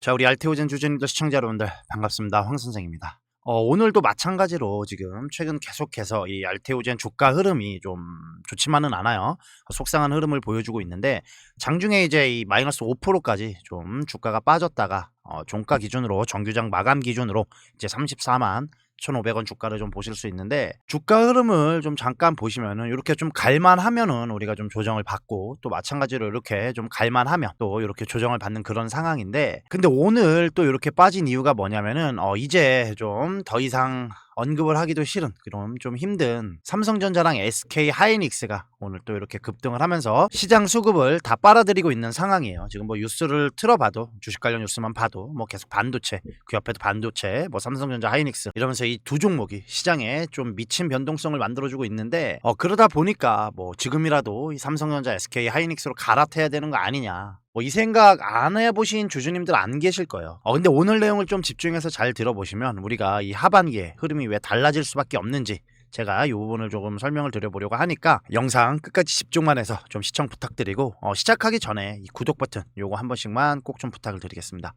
자, 우리 알테오젠 주주님들, 시청자 여러분들 반갑습니다. 황 선생입니다. 오늘도 마찬가지로 지금 최근 계속해서 이 알테오젠 주가 흐름이 좀 좋지만은 않아요. 속상한 흐름을 보여주고 있는데, 장중에 이제 이 마이너스 5%까지 좀 주가가 빠졌다가 종가 기준으로, 정규장 마감 기준으로 이제 34만 1,500원 주가를 좀 보실 수 있는데, 주가 흐름을 좀 잠깐 보시면은 이렇게 좀 갈만하면은 우리가 좀 조정을 받고, 또 마찬가지로 이렇게 좀 갈만하면 또 이렇게 조정을 받는 그런 상황인데, 근데 오늘 또 이렇게 빠진 이유가 뭐냐면은 이제 좀 더 이상 언급을 하기도 싫은, 그럼 좀 힘든 삼성전자랑 SK 하이닉스가 오늘 또 이렇게 급등을 하면서 시장 수급을 다 빨아들이고 있는 상황이에요. 지금 뭐 뉴스를 틀어봐도, 주식 관련 뉴스만 봐도 뭐 계속 반도체, 그 옆에도 반도체, 뭐 삼성전자, 하이닉스 이러면서 이 두 종목이 시장에 좀 미친 변동성을 만들어주고 있는데, 그러다 보니까 뭐 지금이라도 이 삼성전자, SK 하이닉스로 갈아타야 되는 거 아니냐, 뭐 이 생각 안 해보신 주주님들 안 계실 거예요. 근데 오늘 내용을 좀 집중해서 잘 들어보시면 우리가 이 하반기에 흐름이 왜 달라질 수밖에 없는지 제가 이 부분을 조금 설명을 드려보려고 하니까, 영상 끝까지 집중만 해서 좀 시청 부탁드리고, 시작하기 전에 이 구독 버튼 요거 한 번씩만 꼭 좀 부탁을 드리겠습니다.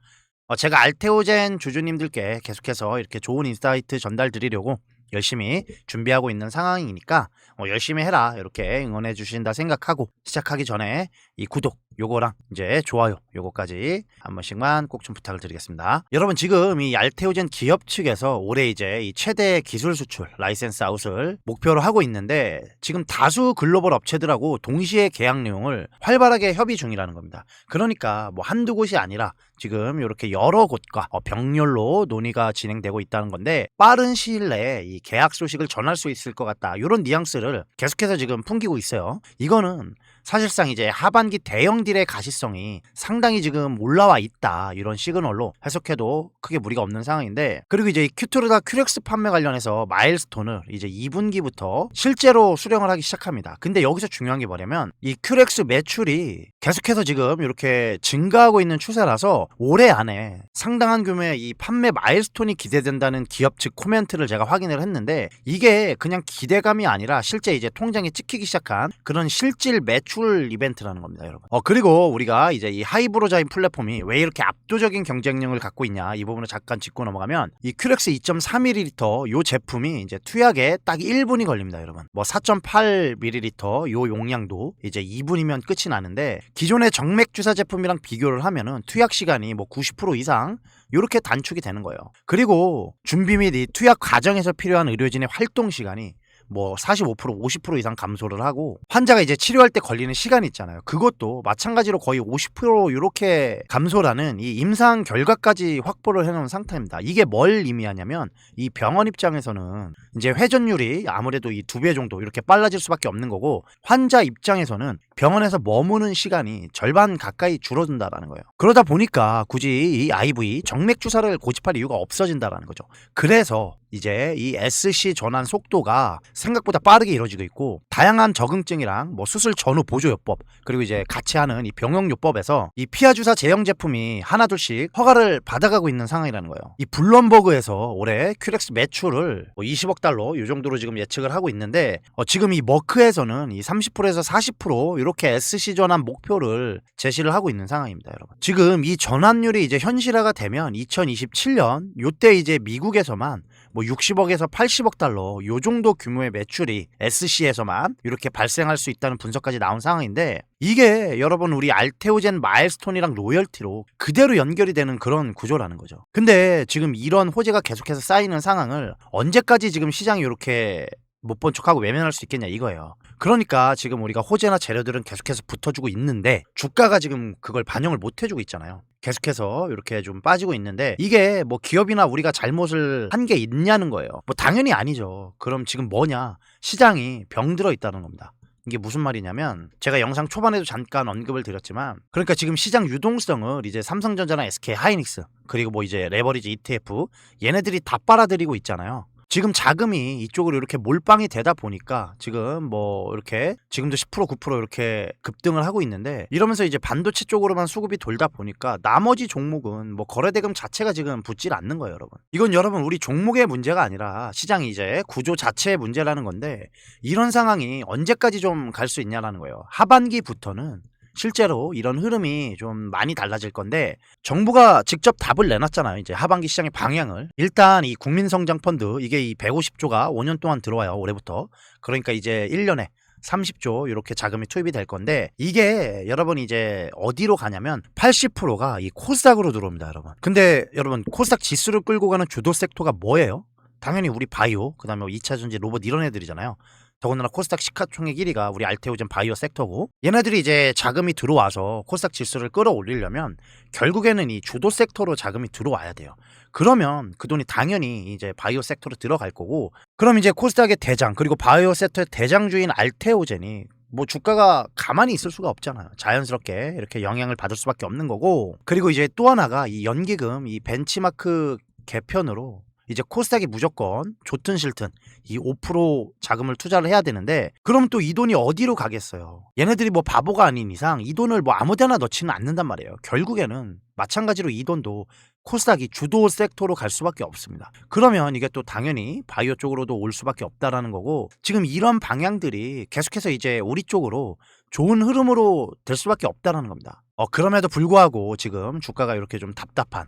제가 알테오젠 주주님들께 계속해서 이렇게 좋은 인사이트 전달 드리려고 열심히 준비하고 있는 상황이니까 열심히 해라, 이렇게 응원해 주신다 생각하고, 시작하기 전에 이 구독 요거랑 이제 좋아요 요거까지 한 번씩만 꼭 좀 부탁을 드리겠습니다. 여러분, 지금 이 알테오젠 기업 측에서 올해 이제 이 최대 기술 수출 라이센스 아웃을 목표로 하고 있는데, 지금 다수 글로벌 업체들하고 동시에 계약 내용을 활발하게 협의 중이라는 겁니다. 그러니까 뭐 한두 곳이 아니라 지금 이렇게 여러 곳과 병렬로 논의가 진행되고 있다는 건데, 빠른 시일 내에 이 계약 소식을 전할 수 있을 것 같다, 이런 뉘앙스를 계속해서 지금 풍기고 있어요. 이거는 사실상 이제 하반기 대형 딜의 가시성이 상당히 지금 올라와 있다, 이런 시그널로 해석해도 크게 무리가 없는 상황인데, 그리고 이제 이 큐트르다 큐렉스 판매 관련해서 마일스톤을 이제 2분기부터 실제로 수령을 하기 시작합니다. 근데 여기서 중요한 게 뭐냐면, 이 큐렉스 매출이 계속해서 지금 이렇게 증가하고 있는 추세라서 올해 안에 상당한 규모의 이 판매 마일스톤이 기대된다는 기업 측 코멘트를 제가 확인을 했는데, 이게 그냥 기대감이 아니라 실제 이제 통장에 찍히기 시작한 그런 실질 매출 이벤트라는 겁니다, 여러분. 그리고 우리가 이제 이 하이브로자인 플랫폼이 왜 이렇게 압도적인 경쟁력을 갖고 있냐, 이 부분을 잠깐 짚고 넘어가면, 이 큐렉스 2.4ml 요 제품이 이제 투약에 딱 1분이 걸립니다, 여러분. 뭐 4.8ml 요 용량도 이제 2분이면 끝이 나는데, 기존의 정맥 주사 제품이랑 비교를 하면은 투약 시간이 뭐 90% 이상 이렇게 단축이 되는 거예요. 그리고 준비 및 이 투약 과정에서 필요한 의료진의 활동 시간이 뭐 45%, 50% 이상 감소를 하고, 환자가 이제 치료할 때 걸리는 시간 있잖아요, 그것도 마찬가지로 거의 50% 이렇게 감소라는 이 임상 결과까지 확보를 해놓은 상태입니다. 이게 뭘 의미하냐면, 이 병원 입장에서는 이제 회전율이 아무래도 이 2배 정도 이렇게 빨라질 수밖에 없는 거고, 환자 입장에서는 병원에서 머무는 시간이 절반 가까이 줄어든다라는 거예요. 그러다 보니까 굳이 이 IV 정맥 주사를 고집할 이유가 없어진다라는 거죠. 그래서 이제 이 SC 전환 속도가 생각보다 빠르게 이루어지고 있고, 다양한 적응증이랑 뭐 수술 전후 보조요법, 그리고 이제 같이 하는 이 병용요법에서 이 피하 주사 제형 제품이 하나둘씩 허가를 받아가고 있는 상황이라는 거예요. 이 블룸버그에서 올해 큐렉스 매출을 뭐 20억 달러 이 정도로 지금 예측을 하고 있는데, 지금 이 머크에서는 이 30%에서 40% 이렇게 SC 전환 목표를 제시를 하고 있는 상황입니다, 여러분. 지금 이 전환율이 이제 현실화가 되면 2027년 요때 이제 미국에서만 뭐 60억에서 80억 달러 요 정도 규모의 매출이 SC에서만 이렇게 발생할 수 있다는 분석까지 나온 상황인데, 이게 여러분 우리 알테오젠 마일스톤이랑 로열티로 그대로 연결이 되는 그런 구조라는 거죠. 근데 지금 이런 호재가 계속해서 쌓이는 상황을 언제까지 지금 시장이 이렇게 못 본 척하고 외면할 수 있겠냐, 이거예요. 그러니까 지금 우리가 호재나 재료들은 계속해서 붙어주고 있는데, 주가가 지금 그걸 반영을 못 해주고 있잖아요. 계속해서 이렇게 좀 빠지고 있는데, 이게 뭐 기업이나 우리가 잘못을 한 게 있냐는 거예요. 뭐 당연히 아니죠. 그럼 지금 뭐냐, 시장이 병들어 있다는 겁니다. 이게 무슨 말이냐면, 제가 영상 초반에도 잠깐 언급을 드렸지만, 그러니까 지금 시장 유동성을 이제 삼성전자나 SK 하이닉스, 그리고 뭐 이제 레버리지 ETF 얘네들이 다 빨아들이고 있잖아요. 지금 자금이 이쪽으로 이렇게 몰빵이 되다 보니까 지금 뭐 이렇게 지금도 10% 9% 이렇게 급등을 하고 있는데, 이러면서 이제 반도체 쪽으로만 수급이 돌다 보니까 나머지 종목은 뭐 거래대금 자체가 지금 붙질 않는 거예요, 여러분. 이건 여러분 우리 종목의 문제가 아니라 시장 이제 구조 자체의 문제라는 건데, 이런 상황이 언제까지 좀 갈 수 있냐라는 거예요. 하반기부터는 실제로 이런 흐름이 좀 많이 달라질 건데 정부가 직접 답을 내놨잖아요. 이제 하반기 시장의 방향을. 일단 이 국민성장펀드 이게 이 150조가 5년 동안 들어와요. 올해부터. 그러니까 이제 1년에 30조 이렇게 자금이 투입이 될 건데 이게 여러분 이제 어디로 가냐면 80%가 이 코스닥으로 들어옵니다, 여러분. 근데 여러분 코스닥 지수를 끌고 가는 주도 섹터가 뭐예요? 당연히 우리 바이오, 그다음에 2차 전지, 로봇 이런 애들이잖아요. 더군다나 코스닥 시가총액 1위가 우리 알테오젠 바이오 섹터고 얘네들이 이제 자금이 들어와서 코스닥 지수를 끌어올리려면 결국에는 이 주도 섹터로 자금이 들어와야 돼요. 그러면 그 돈이 당연히 이제 바이오 섹터로 들어갈 거고 그럼 이제 코스닥의 대장 그리고 바이오 섹터의 대장주인 알테오젠이 뭐 주가가 가만히 있을 수가 없잖아요. 자연스럽게 이렇게 영향을 받을 수밖에 없는 거고 그리고 이제 또 하나가 이 연기금 이 벤치마크 개편으로 이제 코스닥이 무조건 좋든 싫든 이 5% 자금을 투자를 해야 되는데 그럼 또 이 돈이 어디로 가겠어요? 얘네들이 뭐 바보가 아닌 이상 이 돈을 뭐 아무데나 넣지는 않는단 말이에요. 결국에는 마찬가지로 이 돈도 코스닥이 주도 섹터로 갈 수밖에 없습니다. 그러면 이게 또 당연히 바이오 쪽으로도 올 수밖에 없다라는 거고 지금 이런 방향들이 계속해서 이제 우리 쪽으로 좋은 흐름으로 될 수밖에 없다라는 겁니다. 그럼에도 불구하고 지금 주가가 이렇게 좀 답답한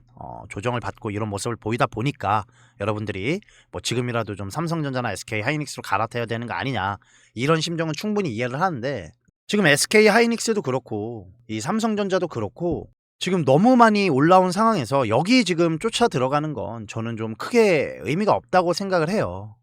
조정을 받고 이런 모습을 보이다 보니까 여러분들이 뭐 지금이라도 좀 삼성전자나 SK 하이닉스로 갈아타야 되는 거 아니냐 이런 심정은 충분히 이해를 하는데 지금 SK 하이닉스도 그렇고 이 삼성전자도 그렇고 지금 너무 많이 올라온 상황에서 여기 지금 쫓아 들어가는 건 저는 좀 크게 의미가 없다고 생각을 해요.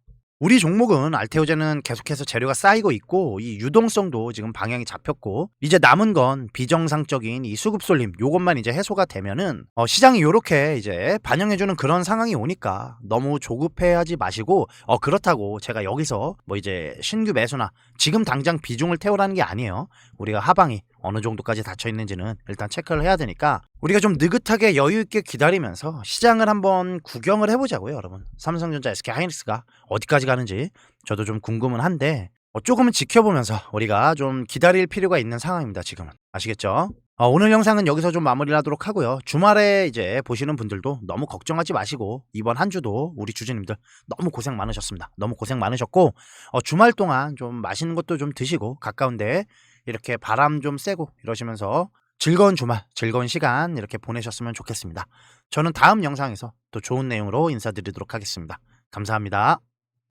우리 종목은 알테오젠은 계속해서 재료가 쌓이고 있고 이 유동성도 지금 방향이 잡혔고 이제 남은 건 비정상적인 이 수급 쏠림 요것만 이제 해소가 되면은 시장이 요렇게 이제 반영해주는 그런 상황이 오니까 너무 조급해하지 마시고 그렇다고 제가 여기서 뭐 이제 신규 매수나 지금 당장 비중을 태우라는 게 아니에요. 우리가 하방이 어느 정도까지 닫혀 있는지는 일단 체크를 해야 되니까 우리가 좀 느긋하게 여유 있게 기다리면서 시장을 한번 구경을 해보자고요, 여러분. 삼성전자, SK 하이닉스가 어디까지 가는지 저도 좀 궁금은 한데 조금은 지켜보면서 우리가 좀 기다릴 필요가 있는 상황입니다, 지금은. 아시겠죠? 오늘 영상은 여기서 좀 마무리를 하도록 하고요. 주말에 이제 보시는 분들도 너무 걱정하지 마시고 이번 한 주도 우리 주주님들 너무 고생 많으셨습니다. 너무 고생 많으셨고 주말 동안 좀 맛있는 것도 좀 드시고 가까운데 이렇게 바람 좀 쐬고 이러시면서 즐거운 주말, 즐거운 시간 이렇게 보내셨으면 좋겠습니다. 저는 다음 영상에서 또 좋은 내용으로 인사드리도록 하겠습니다. 감사합니다.